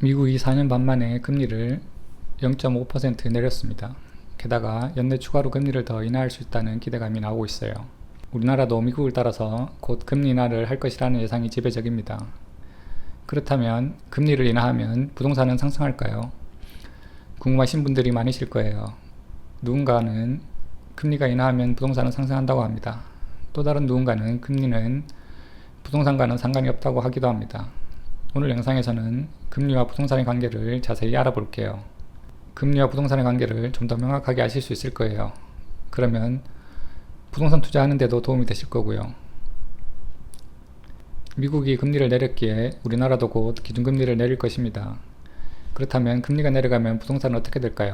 미국이 4년 반 만에 금리를 0.5% 내렸습니다. 게다가 연내 추가로 금리를 더 인하할 수 있다는 기대감이 나오고 있어요. 우리나라도 미국을 따라서 곧 금리 인하를 할 것이라는 예상이 지배적입니다. 그렇다면 금리를 인하하면 부동산은 상승할까요? 궁금하신 분들이 많으실 거예요. 누군가는 금리가 인하하면 부동산은 상승한다고 합니다. 또 다른 누군가는 금리는 부동산과는 상관이 없다고 하기도 합니다. 오늘 영상에서는 금리와 부동산의 관계를 자세히 알아볼게요. 금리와 부동산의 관계를 좀 더 명확하게 아실 수 있을 거예요. 그러면 부동산 투자하는데도 도움이 되실 거고요. 미국이 금리를 내렸기에 우리나라도 곧 기준금리를 내릴 것입니다. 그렇다면 금리가 내려가면 부동산은 어떻게 될까요?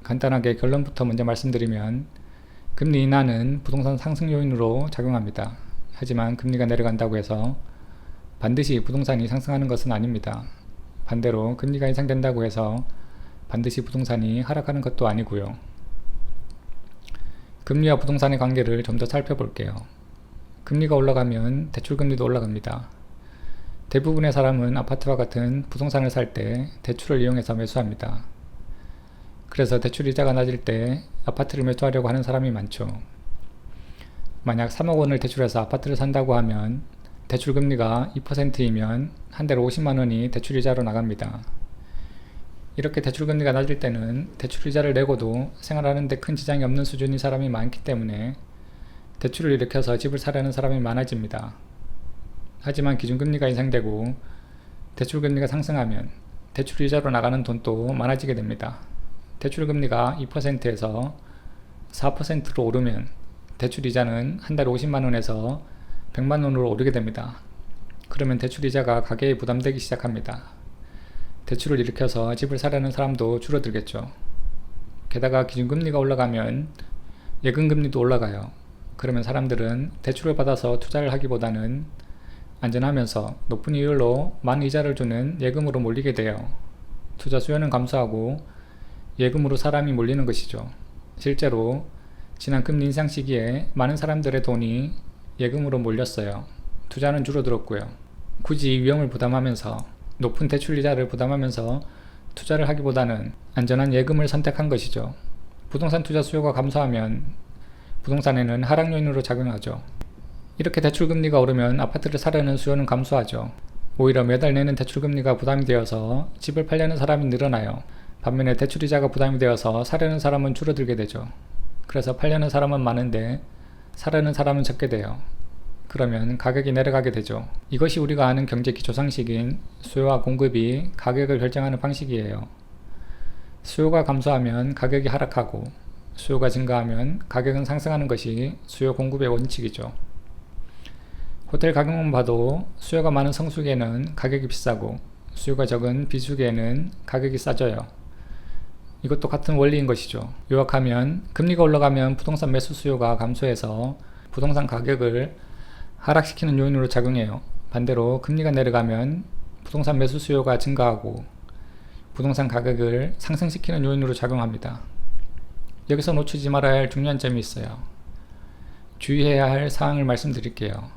간단하게 결론부터 먼저 말씀드리면 금리 인하는 부동산 상승 요인으로 작용합니다. 하지만 금리가 내려간다고 해서 반드시 부동산이 상승하는 것은 아닙니다. 반대로 금리가 인상된다고 해서 반드시 부동산이 하락하는 것도 아니고요. 금리와 부동산의 관계를 좀 더 살펴볼게요. 금리가 올라가면 대출금리도 올라갑니다. 대부분의 사람은 아파트와 같은 부동산을 살 때 대출을 이용해서 매수합니다. 그래서 대출이자가 낮을 때 아파트를 매수하려고 하는 사람이 많죠. 만약 3억 원을 대출해서 아파트를 산다고 하면 대출금리가 2%이면 한 달에 50만 원이 대출이자로 나갑니다. 이렇게 대출금리가 낮을 때는 대출이자를 내고도 생활하는 데 큰 지장이 없는 수준의 사람이 많기 때문에 대출을 일으켜서 집을 사려는 사람이 많아집니다. 하지만 기준금리가 인상되고 대출금리가 상승하면 대출이자로 나가는 돈도 많아지게 됩니다. 대출금리가 2%에서 4%로 오르면 대출이자는 한 달에 50만원에서 100만원으로 오르게 됩니다. 그러면 대출이자가 가계에 부담되기 시작합니다. 대출을 일으켜서 집을 사려는 사람도 줄어들겠죠. 게다가 기준금리가 올라가면 예금금리도 올라가요. 그러면 사람들은 대출을 받아서 투자를 하기보다는 안전하면서 높은 이율로 많은 이자를 주는 예금으로 몰리게 돼요. 투자 수요는 감소하고 예금으로 사람이 몰리는 것이죠. 실제로 지난 금리 인상 시기에 많은 사람들의 돈이 예금으로 몰렸어요. 투자는 줄어들었고요. 굳이 위험을 부담하면서 높은 대출이자를 부담하면서 투자를 하기보다는 안전한 예금을 선택한 것이죠. 부동산 투자 수요가 감소하면 부동산에는 하락 요인으로 작용하죠. 이렇게 대출금리가 오르면 아파트를 사려는 수요는 감소하죠. 오히려 매달 내는 대출금리가 부담이 되어서 집을 팔려는 사람이 늘어나요. 반면에 대출이자가 부담이 되어서 사려는 사람은 줄어들게 되죠. 그래서 팔려는 사람은 많은데 사려는 사람은 적게 돼요. 그러면 가격이 내려가게 되죠. 이것이 우리가 아는 경제 기초상식인 수요와 공급이 가격을 결정하는 방식이에요. 수요가 감소하면 가격이 하락하고 수요가 증가하면 가격은 상승하는 것이 수요 공급의 원칙이죠. 호텔 가격만 봐도 수요가 많은 성수기에는 가격이 비싸고 수요가 적은 비수기에는 가격이 싸져요. 이것도 같은 원리인 것이죠. 요약하면 금리가 올라가면 부동산 매수 수요가 감소해서 부동산 가격을 하락시키는 요인으로 작용해요. 반대로 금리가 내려가면 부동산 매수 수요가 증가하고 부동산 가격을 상승시키는 요인으로 작용합니다. 여기서 놓치지 말아야 할 중요한 점이 있어요. 주의해야 할 사항을 말씀드릴게요.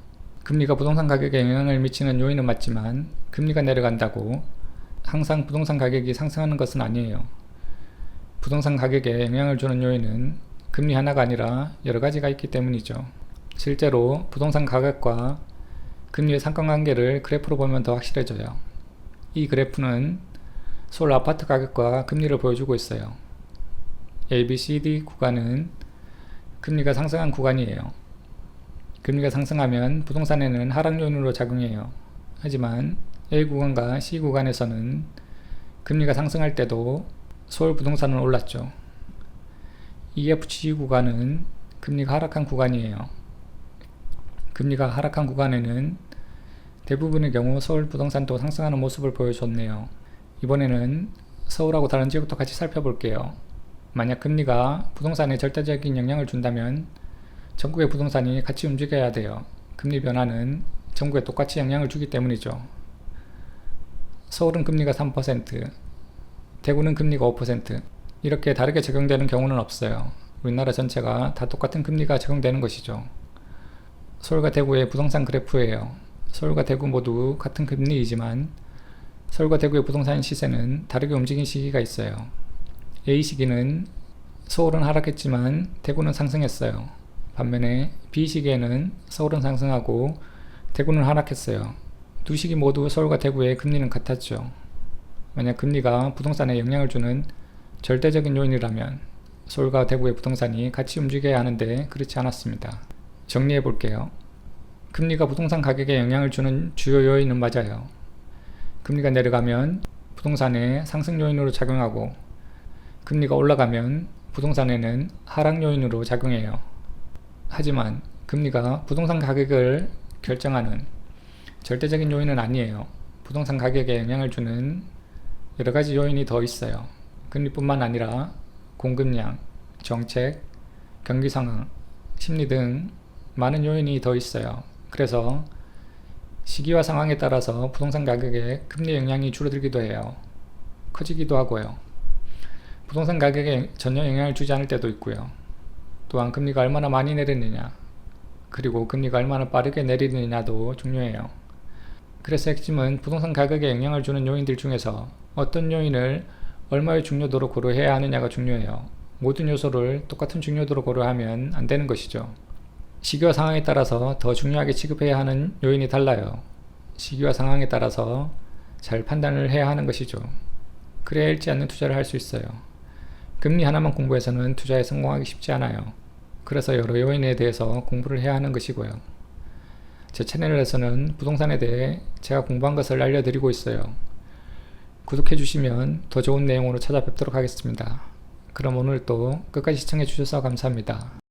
금리가 부동산 가격에 영향을 미치는 요인은 맞지만 금리가 내려간다고 항상 부동산 가격이 상승하는 것은 아니에요. 부동산 가격에 영향을 주는 요인은 금리 하나가 아니라 여러 가지가 있기 때문이죠. 실제로 부동산 가격과 금리의 상관관계를 그래프로 보면 더 확실해져요. 이 그래프는 서울 아파트 가격과 금리를 보여주고 있어요. ABCD 구간은 금리가 상승한 구간이에요. 금리가 상승하면 부동산에는 하락 요인으로 작용해요. 하지만 A 구간과 C 구간에서는 금리가 상승할 때도 서울 부동산은 올랐죠. EFG 구간은 금리가 하락한 구간이에요. 금리가 하락한 구간에는 대부분의 경우 서울 부동산도 상승하는 모습을 보여줬네요. 이번에는 서울하고 다른 지역도 같이 살펴볼게요. 만약 금리가 부동산에 절대적인 영향을 준다면 전국의 부동산이 같이 움직여야 돼요. 금리 변화는 전국에 똑같이 영향을 주기 때문이죠. 서울은 금리가 3%, 대구는 금리가 5%, 이렇게 다르게 적용되는 경우는 없어요. 우리나라 전체가 다 똑같은 금리가 적용되는 것이죠. 서울과 대구의 부동산 그래프예요. 서울과 대구 모두 같은 금리이지만 서울과 대구의 부동산 시세는 다르게 움직인 시기가 있어요. A 시기는 서울은 하락했지만 대구는 상승했어요. 반면에 B 시기에는 서울은 상승하고 대구는 하락했어요. 두 시기 모두 서울과 대구의 금리는 같았죠. 만약 금리가 부동산에 영향을 주는 절대적인 요인이라면 서울과 대구의 부동산이 같이 움직여야 하는데 그렇지 않았습니다. 정리해 볼게요. 금리가 부동산 가격에 영향을 주는 주요 요인은 맞아요. 금리가 내려가면 부동산에 상승 요인으로 작용하고 금리가 올라가면 부동산에는 하락 요인으로 작용해요. 하지만 금리가 부동산 가격을 결정하는 절대적인 요인은 아니에요. 부동산 가격에 영향을 주는 여러 가지 요인이 더 있어요. 금리뿐만 아니라 공급량, 정책, 경기 상황, 심리 등 많은 요인이 더 있어요. 그래서 시기와 상황에 따라서 부동산 가격에 금리 영향이 줄어들기도 해요. 커지기도 하고요. 부동산 가격에 전혀 영향을 주지 않을 때도 있고요. 또한 금리가 얼마나 많이 내리느냐, 그리고 금리가 얼마나 빠르게 내리느냐도 중요해요. 그래서 핵심은 부동산 가격에 영향을 주는 요인들 중에서 어떤 요인을 얼마의 중요도로 고려해야 하느냐가 중요해요. 모든 요소를 똑같은 중요도로 고려하면 안 되는 것이죠. 시기와 상황에 따라서 더 중요하게 취급해야 하는 요인이 달라요. 시기와 상황에 따라서 잘 판단을 해야 하는 것이죠. 그래야 잃지 않는 투자를 할 수 있어요. 금리 하나만 공부해서는 투자에 성공하기 쉽지 않아요. 그래서 여러 요인에 대해서 공부를 해야 하는 것이고요. 제 채널에서는 부동산에 대해 제가 공부한 것을 알려드리고 있어요. 구독해 주시면 더 좋은 내용으로 찾아뵙도록 하겠습니다. 그럼 오늘도 끝까지 시청해 주셔서 감사합니다.